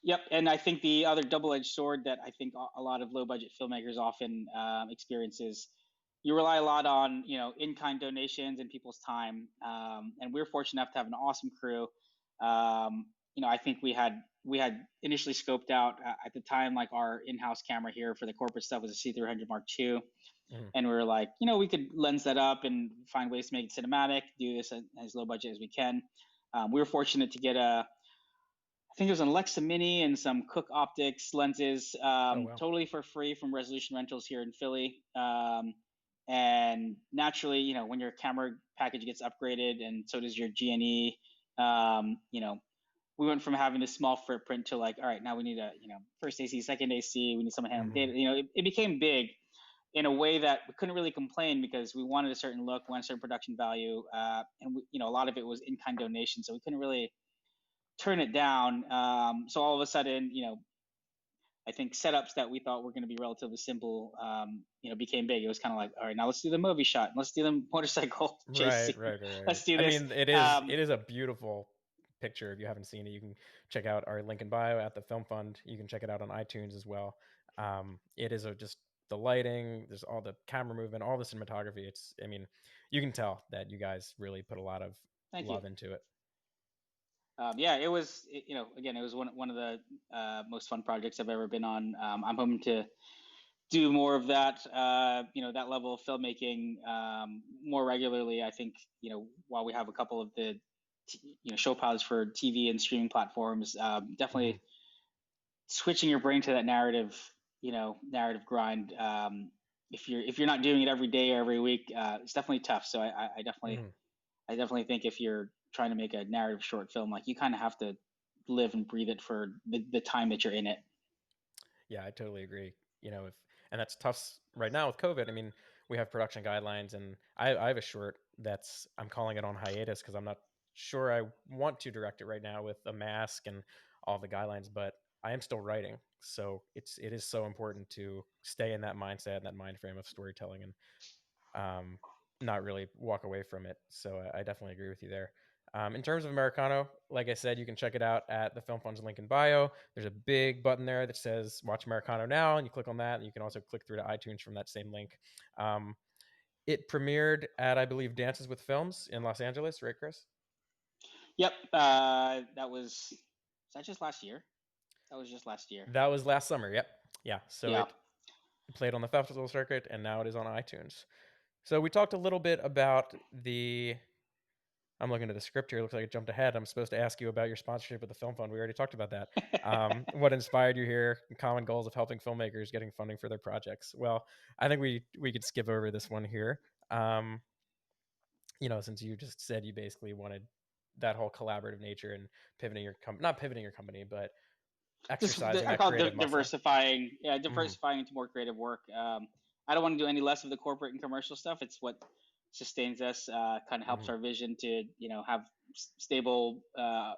Yep, and I think the other double-edged sword that I think a lot of low-budget filmmakers often experiences, you rely a lot on in-kind donations and people's time. And we're fortunate enough to have an awesome crew. I think we had initially scoped out at the time, like, our in-house camera here for the corporate stuff was a C300 Mark II, Mhm. and we were like, we could lens that up and find ways to make it cinematic, do this as low budget as we can. We were fortunate to get I think it was an Alexa Mini and some Cook Optics lenses, Oh wow. totally for free from Resolution Rentals here in Philly. And naturally, when your camera package gets upgraded, and so does your G&E, we went from having a small footprint to, like, all right, now we need first AC, second AC. We need someone handling Mhm. data. It became big in a way that we couldn't really complain, because we wanted a certain look, wanted a certain production value, and a lot of it was in-kind donation, so we couldn't really turn it down. So all of a sudden, I think setups that we thought were going to be relatively simple, became big. It was kind of like, all right, now let's do the movie shot. Let's do the motorcycle chase Right, scene. right, right, right. Let's do I this. mean, it is Um, it is a beautiful picture. If you haven't seen it, you can check out our link in bio at the Film Fund. You can check it out on iTunes as well. It is just the lighting, there's all the camera movement, all the cinematography. I mean, you can tell that you guys really put a lot of Thank you. love into it. Yeah, it was. Again, it was one of the most fun projects I've ever been on. I'm hoping to do more of that. That level of filmmaking more regularly. I think while we have a couple of the show pilots for TV and streaming platforms, Hmm. definitely switching your brain to that narrative grind. If you're not doing it every day or every week, it's definitely tough. So Hmm. I definitely think if you're trying to make a narrative short film, like, you kind of have to live and breathe it for the time that you're in it. Yeah, I totally agree. If and that's tough right now with COVID. I mean, we have production guidelines, and I have a short that's I'm calling it on hiatus because I'm not sure I want to direct it right now with a mask and all the guidelines, but I am still writing. So it is so important to stay in that mindset, that mind frame of storytelling, and um, not really walk away from it. So I definitely agree with you there. In terms of Americano, like I said, you can check it out at the Film Fund's link in bio. There's a big button there that says "Watch Americano now," and you click on that, and you can also click through to iTunes from that same link. Um, it premiered at, I believe, Dances with Films in Los Angeles, right, Kris? Yep. That was that just last year? That was just last year. That was last summer. Yep. Yeah. So Yeah. it played on the festival circuit, and now it is on iTunes. So we talked a little bit about the I'm looking at the script here. It looks like it jumped ahead. I'm supposed to ask you about your sponsorship with the Film Fund. We already talked about that. What inspired you here? Common goals of helping filmmakers getting funding for their projects. Well, I think we could skip over this one here. Um, since you just said you basically wanted that whole collaborative nature and pivoting your not pivoting your company, but exercising I that call it creative muscle. diversifying. Yeah, Hmm. diversifying into more creative work. I don't want to do any less of the corporate and commercial stuff. It's what sustains us. Kind of helps Hmm. our vision to have stable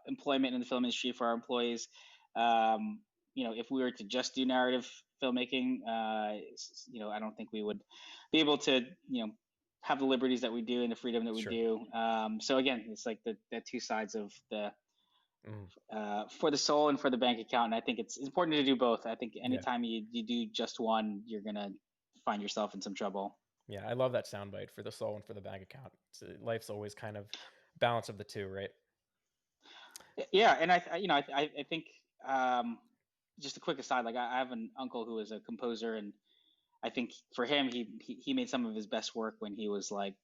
employment in the film industry for our employees. Um, if we were to just do narrative filmmaking, I don't think we would be able to have the liberties that we do and the freedom that we Sure. do. So again, it's like the two sides of the Hmm. for the soul and for the bank account. And I think it's important to do both. I think Yeah. anytime you do just one, you're gonna find yourself in some trouble. Yeah. I love that soundbite for the soul and for the bank account. Life's always kind of balance of the two, right? Yeah, and I think um, just a quick aside, like, I have an uncle who is a composer, and I think for him, he made some of his best work when he was like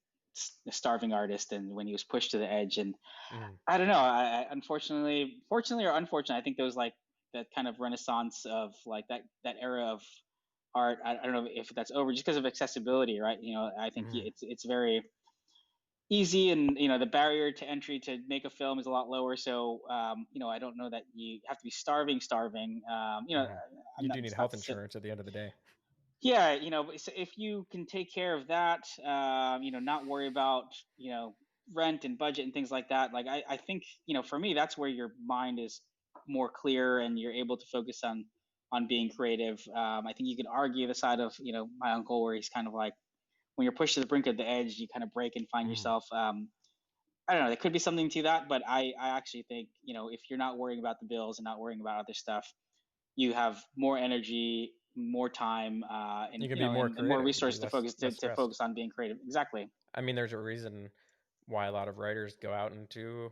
a starving artist and when he was pushed to the edge. And Mm. I don't know. Fortunately or unfortunately, I think there was like that kind of renaissance of like that era of art. I don't know if that's over just because of accessibility, right? I think Mhm. it's very easy, and the barrier to entry to make a film is a lot lower. So I don't know that you have to be starving. Mhm. I'm You not. do need It's not health to say. insurance at the end of the day. Yeah, but if you can take care of that, not worry about rent and budget and things like that. Like, I think for me, that's where your mind is more clear and you're able to focus on on being creative. I think you could argue the side of my uncle, where he's kind of like, when you're pushed to the brink of the edge, you kind of break and find Mm. yourself. I don't know. There could be something to that, but I actually think, if you're not worrying about the bills and not worrying about other stuff, you have more energy, more time, You and can be more and more creative. You can be resource to less focus less to stressed. focus on being creative. Exactly. I mean, there's a reason why a lot of writers go out into,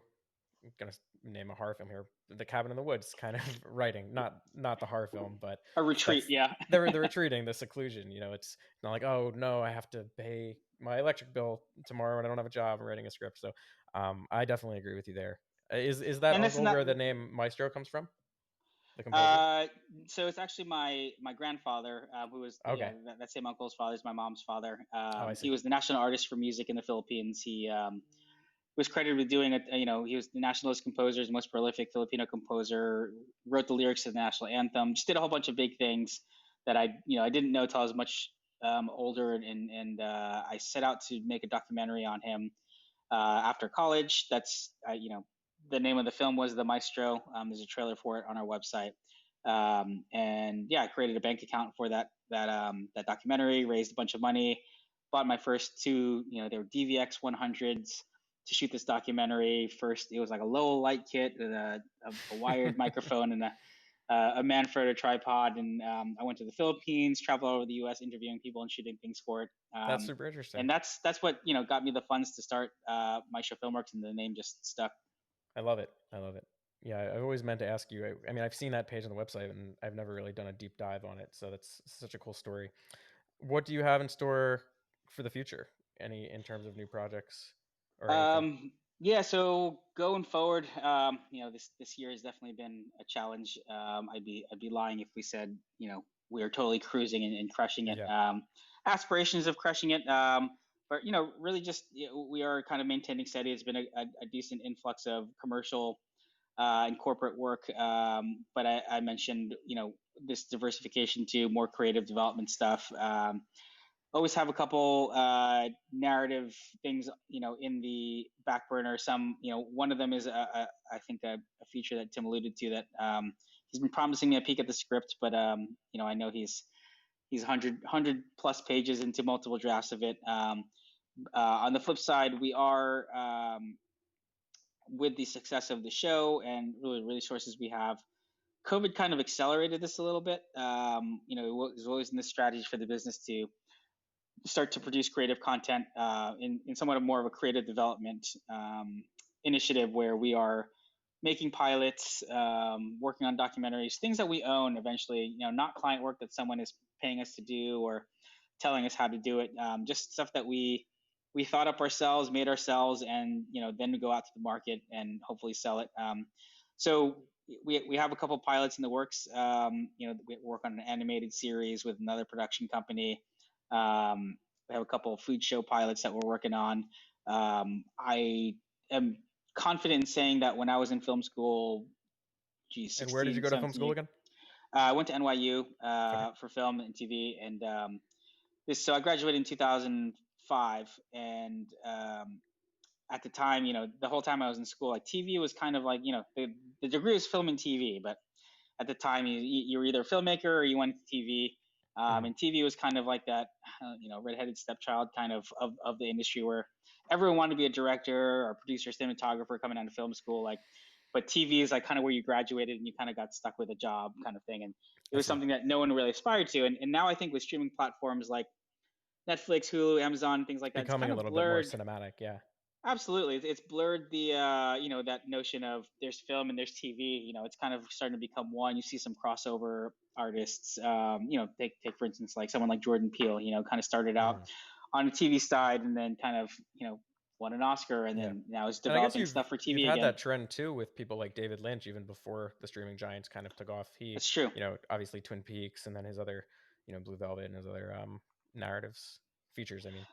I'm gonna name a horror film here, the cabin in the woods kind of writing, not the horror film, but A it's retreat, yeah. the retreating, the seclusion. It's not like, oh no, I have to pay my electric bill tomorrow and I don't have a job. I'm writing a script. So I definitely agree with you there. Is that And this is uncle not. where the name Maestro comes from, the composer? Uh, so it's actually my grandfather, who was Okay. that same uncle's father is my mom's father. Oh, I He see. was the national artist for music in the Philippines. He was credited with doing it. He was the nationalist composer's most prolific Filipino composer. Wrote the lyrics to the national anthem. Just did a whole bunch of big things that I didn't know till I was much older, and I set out to make a documentary on him after college. That's the name of the film was The Maestro. There's a trailer for it on our website. And yeah, I created a bank account for that documentary, raised a bunch of money, bought my first two, they were DVX 100s to shoot this documentary. First, it was like a low light kit with a wired microphone and a Manfrotto tripod. And I went to the Philippines, traveled all over the U.S., interviewing people and shooting things for it. That's super interesting. And that's what got me the funds to start Maestro Filmworks, and the name just stuck. I love it. I love it. Yeah, I've always meant to ask you. I mean, I've seen that page on the website, and I've never really done a deep dive on it. So that's such a cool story. What do you have in store for the future? Any in terms of new projects or anything? Yeah, so going forward, this year has definitely been a challenge. I'd be lying if we said we are totally cruising and crushing it. Yeah. Aspirations of crushing it, but really just we are kind of maintaining steady. It's been a decent influx of commercial and corporate work, but I mentioned this diversification to more creative development stuff. Always have a couple narrative things in the back burner. Some one of them is I think a feature that Tim alluded to, that he's been promising me a peek at the script, but I know he's 100 plus pages into multiple drafts of it. On the flip side, we are with the success of the show and really resources we have, COVID kind of accelerated this a little bit. It was always in the strategy for the business to start to produce creative content in somewhat of more of a creative development initiative, where we are making pilots, working on documentaries, things that we own eventually, not client work that someone is paying us to do or telling us how to do it, just stuff that we thought up ourselves, made ourselves, and then we go out to the market and hopefully sell it. So we have a couple pilots in the works. We work on an animated series with another production company. We have a couple of food show pilots that we're working on. I am confident in saying that when I was in film school, And where did you 16, go to film 17 school years, again? I went to NYU Okay. for film and TV, and so I graduated in 2005, and at the time, the whole time I was in school, like TV was kind of like, the degree was film and TV, but at the time you were either a filmmaker or you went to TV. Hmm. And TV was kind of like that, redheaded stepchild kind of the industry, where everyone wanted to be a director or producer, cinematographer coming out of film school. Like, but TV is like kind of where you graduated and you kind of got stuck with a job kind of thing. And it I was see. something that no one really aspired to. And now I think with streaming platforms like Netflix, Hulu, Amazon, things like that, it's Becoming kind a of little bit more blurred. cinematic. Yeah. Absolutely, it's blurred the that notion of there's film and there's TV. It's kind of starting to become one. You see some crossover artists. Take for instance like someone like Jordan Peele. Kind of started out Hmm. on the TV side and then kind of won an Oscar, and Yeah. then now is And I guess developing stuff for you've TV had again. that trend too with people like David Lynch, even before the streaming giants kind of took off. He, That's true. obviously Twin Peaks, and then his other, Blue Velvet, and his other narratives features. I mean,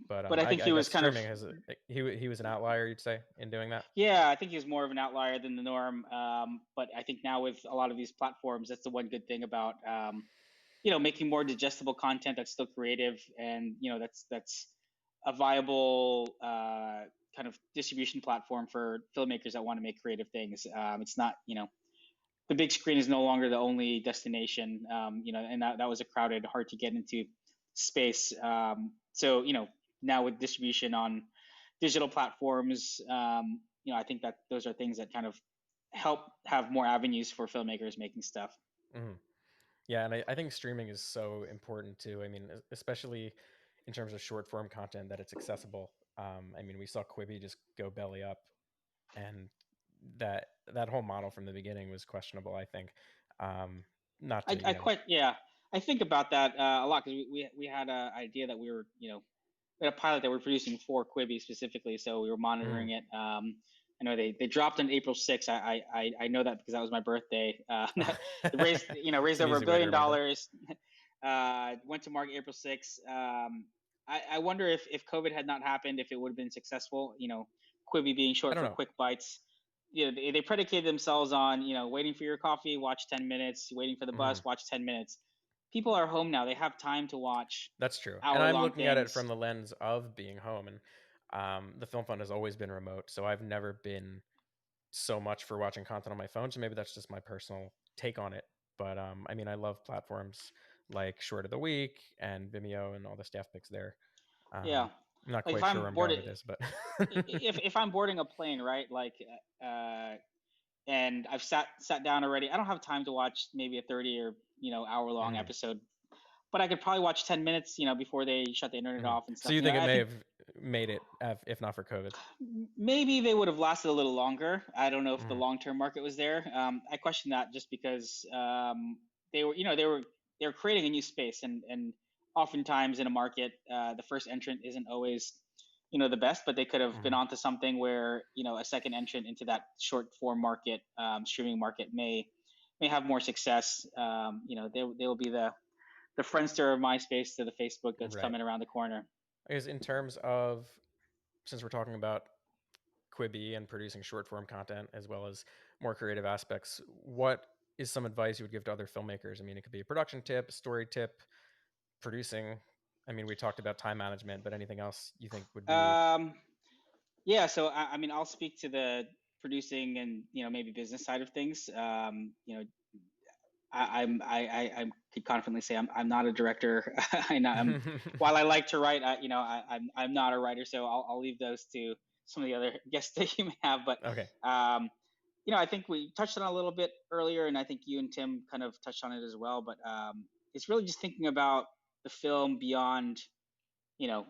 but But I think I he guess was kind of streaming has he was an outlier, you'd say, in doing that. yeah. I think he was more of an outlier than the norm. But I think now with a lot of these platforms, that's the one good thing about making more digestible content that's still creative, and that's a viable kind of distribution platform for filmmakers that want to make creative things. It's not the big screen is no longer the only destination. And that was a crowded, hard to get into space. So now with distribution on digital platforms, I think that those are things that kind of help have more avenues for filmmakers making stuff. Mhm. Yeah, and I think streaming is so important too. I mean, especially in terms of short form content, that it's accessible. I mean, we saw Quibi just go belly up, and that whole model from the beginning was questionable, I think. Um, Not to, I quite yeah. I think about that a lot because we had an idea that we had a pilot that we're producing for Quibi specifically, so we were monitoring mm, it. I know they dropped on April 6th. I know that because that was my birthday. It raised it's raised an over easy $1 way to billion. remember. Went to market April 6th. I wonder if COVID had not happened, if it would have been successful. Quibi being I short don't for know. quick bites. They predicated themselves on waiting for your coffee, watch 10 minutes. Waiting for the Mm, bus, watch 10 minutes. People are home now. They have time to watch that's true, and I'm hour-long looking at it things. from the lens of being home, and the Film Fund has always been remote, so I've never been so much for watching content on my phone. So maybe that's just my personal take on it. But I mean, I love platforms like Short of the Week and Vimeo and all the staff picks there. Yeah, I'm not like if quite sure I'm where I'm going boarded, with this, but if I'm boarding a plane, right? Like, uh, and I've sat down already. I don't have time to watch maybe a 30 or hour long Mhm, episode, but I could probably watch 10 minutes, before they shut the internet mhm. off and So stuff. you think it I may think have made it if not for COVID? maybe they would have lasted a little longer. I don't know if the Mhm, long term market was there. I question that just because they were, they were creating a new space, and oftentimes in a market, the first entrant isn't always, the best, but they could have been mhm. onto something where a second entrant into that short form market, streaming market may have more success. They will be the Friendster of MySpace to the Facebook that's Right. coming around the corner. I guess in terms of, since we're talking about Quibi and producing short form content as well as more creative aspects, what is some advice you would give to other filmmakers? I mean, it could be a production tip, story tip, producing. I mean, we talked about time management, but anything else you think would be? Um, Yeah, so I mean, I'll speak to the producing and maybe business side of things. I could confidently say I'm not a director. While I like to write, I'm not a writer, so I'll leave those to some of the other guests that you may have. But Okay. um, I think we touched on it a little bit earlier, and I think you and Tim kind of touched on it as well. But it's really just thinking about the film beyond you know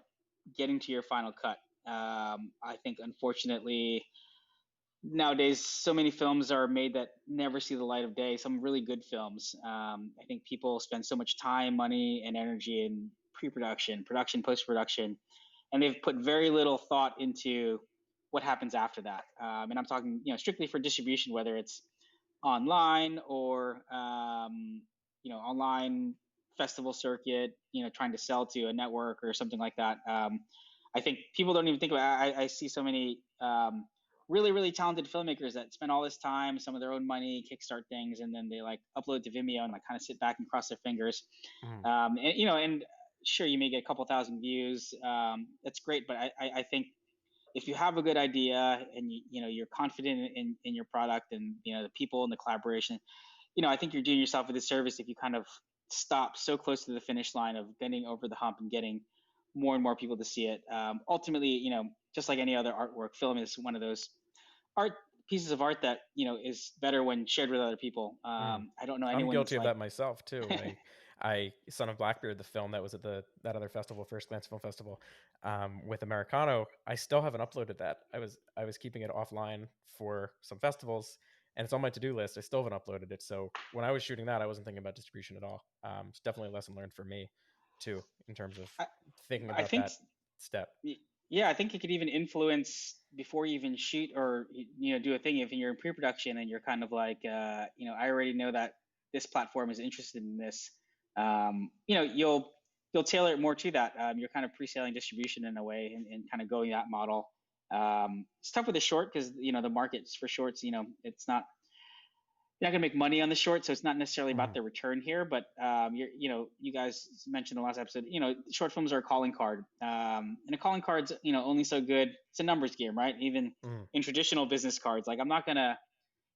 getting to your final cut. I think unfortunately nowadays so many films are made that never see the light of day. Some really good films. I think people spend so much time, money, and energy in pre-production, production, post-production, and they've put very little thought into what happens after that. And I'm talking, strictly for distribution, whether it's online or online festival circuit, trying to sell to a network or something like that. I think people don't even think about it. I see so many really really talented filmmakers that spend all this time, some of their own money, kickstart things, and then they like upload to Vimeo and like kind of sit back and cross their fingers. Mhm. And sure, you may get a couple thousand views. That's great, but I think if you have a good idea and you're confident in your product and the people and the collaboration, I think you're doing yourself a disservice if you kind of stop so close to the finish line of getting over the hump and getting more and more people to see it. Ultimately, just like any other artwork, film is one of those art pieces of art that is better when shared with other people. Mhm. I don't know I'm anyone that's guilty of like, that myself too. Son of Blackbeard, the film that was at that other festival, First Glance Film Festival, with Americano. I still haven't uploaded that. I was keeping it offline for some festivals, and it's on my to do list. I still haven't uploaded it. So when I was shooting that, I wasn't thinking about distribution at all. It's definitely a lesson learned for me, too, in terms of I, thinking I about think that step. yeah, I think it could even influence before you even shoot or do a thing. If you're in pre-production and you're kind of like, I already know that this platform is interested in this. You'll tailor it more to that. You're kind of pre-selling distribution in a way, and kind of going that model. It's tough with a short because the markets for shorts. It's not you're not gonna make money on the short, so it's not necessarily about Mhm. the return here. But you guys mentioned in the last episode, short films are a calling card, and a calling card's only so good. It's a numbers game, right? Even Mhm. in traditional business cards, like I'm not gonna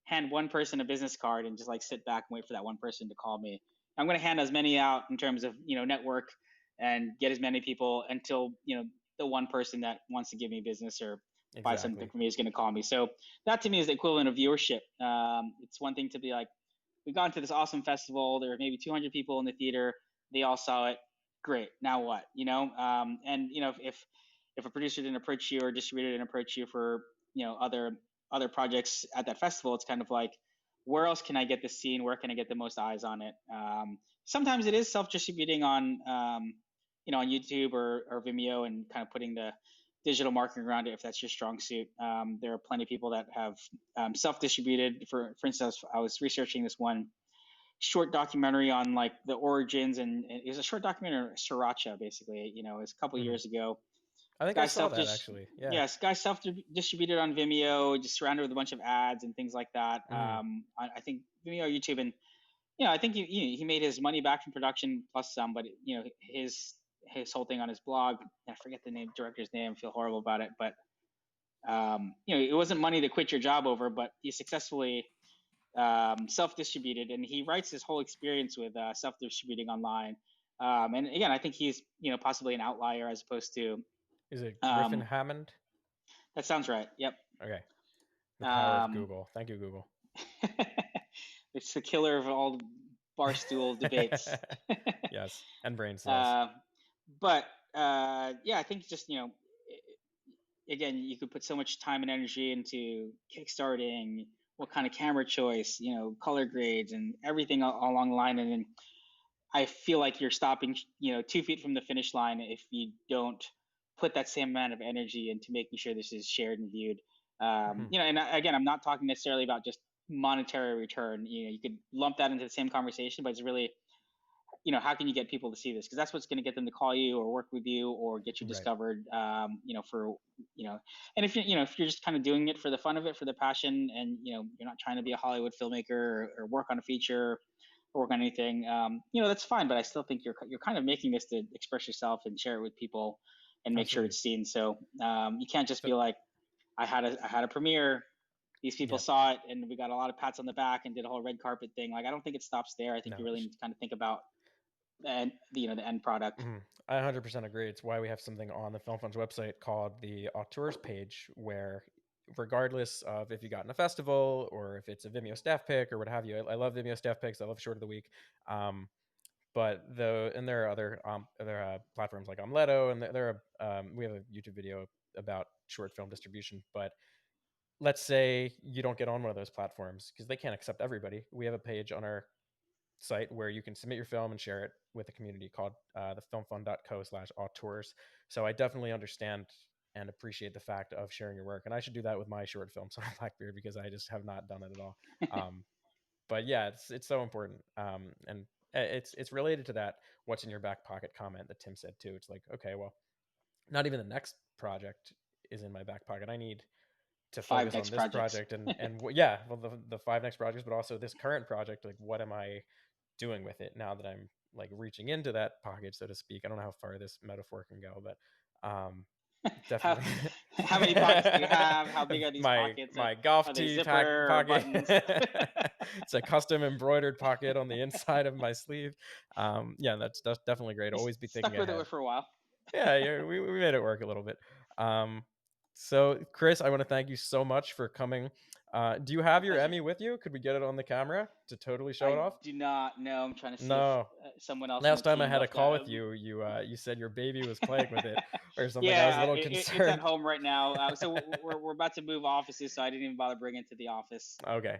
hand one person a business card and just like sit back and wait for that one person to call me. I'm going to hand as many out in terms of, network and get as many people until, the one person that wants to give me business or buy something Exactly. from me is going to call me. So that to me is the equivalent of viewership. It's one thing to be like, we've gone to this awesome festival. There were maybe 200 people in the theater. They all saw it. Great. Now what? And if a producer didn't approach you or distributor didn't approach you for other projects at that festival, it's kind of like, where else can I get this scene? Where can I get the most eyes on it? Sometimes it is self-distributing on YouTube or Vimeo and kind of putting the digital marketing around it if that's your strong suit. There are plenty of people that have self-distributed. For instance, I was researching this one short documentary on like the origins, and it was a short documentary, Sriracha, basically. It was a couple Hmm. years ago. I think I Guy saw self that actually. Yeah. Yes, guy self distributed on Vimeo, just surrounded with a bunch of ads and things like that. Hmm. I think Vimeo, YouTube, and I think he made his money back from production plus some, but his whole thing on his blog, I forget the director's name, I feel horrible about it, but it wasn't money to quit your job over, but he successfully self-distributed, and he writes his whole experience with self-distributing online. And again, I think he's possibly an outlier as opposed to. Is it Griffin Um, Hammond? that sounds right. Yep. Okay. The power of Um, Google. Thank you, Google. it's the killer of all barstool debates. Yes, and brain cells. uh, but yeah, I think just again, you could put so much time and energy into kickstarting, what kind of camera choice, color grades, and everything along the line, and then I feel like you're stopping, 2 feet from the finish line if you don't put that same amount of energy into making sure this is shared and viewed. Mhm. And again, I'm not talking necessarily about just monetary return. You could lump that into the same conversation, but it's really, how can you get people to see this? Because that's what's going to get them to call you or work with you or get you Right. discovered. For and if if you're just kind of doing it for the fun of it, for the passion, and you're not trying to be a Hollywood filmmaker or work on a feature or work on anything, that's fine. But I still think you're kind of making this to express yourself and share it with people and make sure Absolutely. it's seen. So you can't just So, be like, I had a premiere. These people yeah. saw it, and we got a lot of pats on the back and did a whole red carpet thing. Like, I don't think it stops there. I think you No. really need to kind of think about and the end product. Mhm. I 100% agree. It's why we have something on the Film Fund's website called the auteurs page, where regardless of if you got in a festival or if it's a Vimeo staff pick or what have you, I love Vimeo staff picks. I love Short of the Week. Um, and there are other platforms like Omleto, and we have a YouTube video about short film distribution. But let's say you don't get on one of those platforms because they can't accept everybody. We have a page on our site where you can submit your film and share it with the community called thefilmfund.co/auteurs. So I definitely understand and appreciate the fact of sharing your work, and I should do that with my short films on Blackbeard because I just have not done it at all. But yeah, it's so important, and it's related to that "what's in your back pocket" comment that Tim said too. It's like, okay, well, not even the next project is in my back pocket. I need to Five focus next on this projects. project and yeah, well, the five next projects, but also this current project. Like, what am I doing with it now that I'm like reaching into that pocket, so to speak? I don't know how far this metaphor can go, but how definitely. how many pockets do you have? How big are these pockets? My golf Are they tee zipper or pocket. buttons? It's a custom embroidered pocket on the inside of my sleeve. Yeah, that's definitely great. You Always be stuck thinking with ahead. it for a while. Yeah, we made it work a little bit. Um, so Kris, I want to thank you so much for coming. Do you My have your pleasure. Emmy with you? Could we get it on the camera to totally show it I off? do not know. I'm trying to see if No. someone else on the Last time I team had a left call that. with you, you said your baby was playing with it or something. I was a Yeah, little it's at concerned. home right now. So we're about to move offices, so I didn't even bother bringing it to the office. Okay.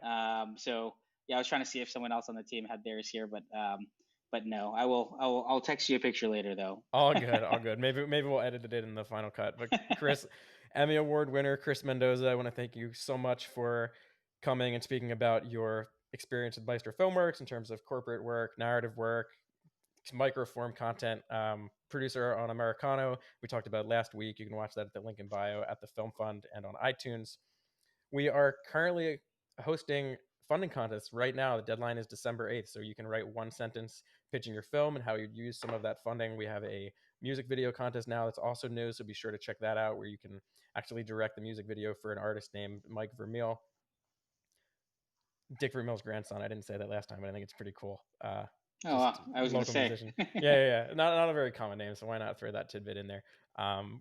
So yeah, I was trying to see if someone else on the team had theirs here, but no. I'll text you a picture later though. All good, all good. Maybe we'll edit it in the final cut. But Kris, Emmy Award winner Kris Mendoza, I want to thank you so much for coming and speaking about your experience with Maestro Filmworks in terms of corporate work, narrative work, microform content. Producer on Americano, we talked about last week. You can watch that at the link in bio at the Film Fund and on iTunes. We are currently hosting funding contests right now. The deadline is December 8th, so you can write one sentence pitching your film and how you'd use some of that funding. We have a music video contest now that's also new, so be sure to check that out, where you can actually direct the music video for an artist named Mike Vermeil. Dick Vermeil's grandson. I didn't say that last time, but I think it's pretty cool. Oh, Just wow. I was going to local say. musician. Yeah. Not a very common name, so why not throw that tidbit in there?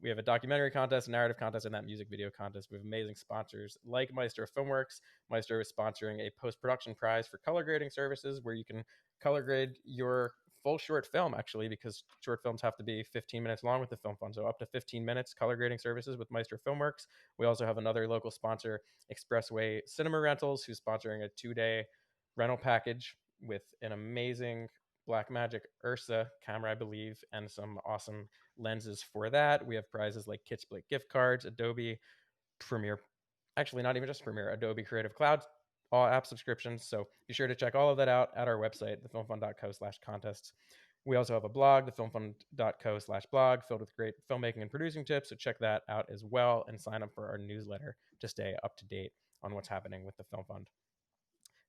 We have a documentary contest, a narrative contest, and that music video contest. We have amazing sponsors like Maestro Filmworks. Maestro is sponsoring a post-production prize for color grading services where you can color grade your full short film, actually, because short films have to be 15 minutes long with the Film Fund. So up to 15 minutes color grading services with Maestro Filmworks. We also have another local sponsor, Expressway Cinema Rentals, who's sponsoring a 2-day rental package with an amazing Blackmagic Ursa camera, I believe, and some awesome lenses for that. We have prizes like Kit Split gift cards, Adobe Premiere, actually not even just Premiere, Adobe Creative Cloud, all app subscriptions. So be sure to check all of that out at our website, thefilmfund.co/contests. We also have a blog, thefilmfund.co/blog, filled with great filmmaking and producing tips. So check that out as well and sign up for our newsletter to stay up to date on what's happening with the Film Fund.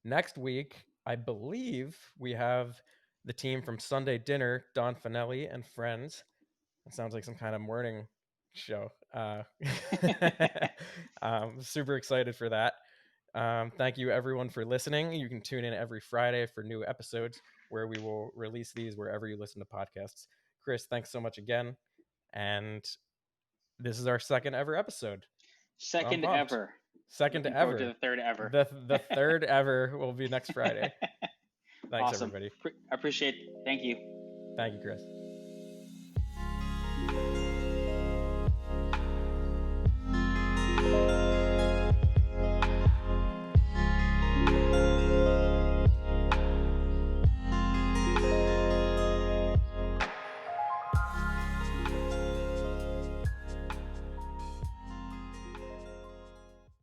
Next week, I believe we have the team from Sunday Dinner, Don Finelli and friends. It sounds like some kind of morning show. Super excited for that. Thank you, everyone, for listening. You can tune in every Friday for new episodes where we will release these wherever you listen to podcasts. Kris, thanks so much again. And this is our second ever episode. So I'm Second pumped. ever. Second Looking forward to ever. the third ever. The third ever will be next Friday. Thanks, Awesome. everybody. Appreciate it. Thank you. Thank you, Kris.